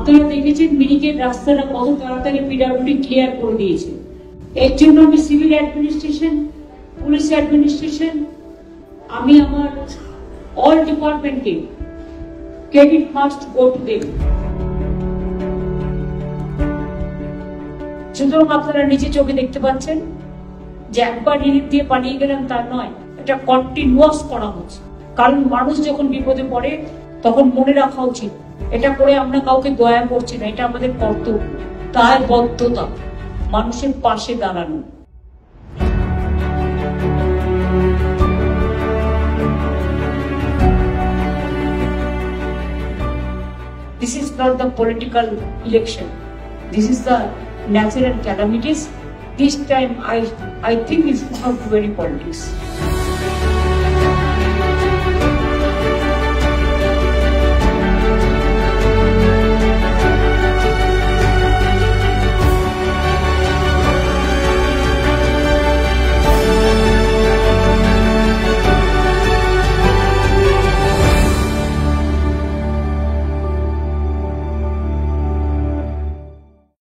আপনারা দেখেছেন মিরিকের রাস্তাটা কত তাড়াতাড়ি পিডব্লিউডি ক্লিয়ার করে দিয়েছে। এর জন্য আমি সিভিল অ্যাডমিনিস্ট্রেশন, পুলিশ অ্যাডমিনিস্ট্রেশন, আমি আমার অল ডিপার্টমেন্টকে credit must go to them. সুতরাং আপনারা নিজে চোখে দেখতে পাচ্ছেন যে একবার রিলিফ দিয়ে পালিয়ে গেলাম তা নয়, এটা কন্টিনিউয়াস করা হচ্ছে। কারণ মানুষ যখন বিপদে পড়ে তখন মনে রাখা উচিত এটা করে আমরা কাউকে দয়া করছি না, এটা আমাদের কর্তব্য, দায়বদ্ধতা, মানুষের পাশে দাঁড়ানো। This is not the political election. This is the natural calamities. This time I think it's not very politics.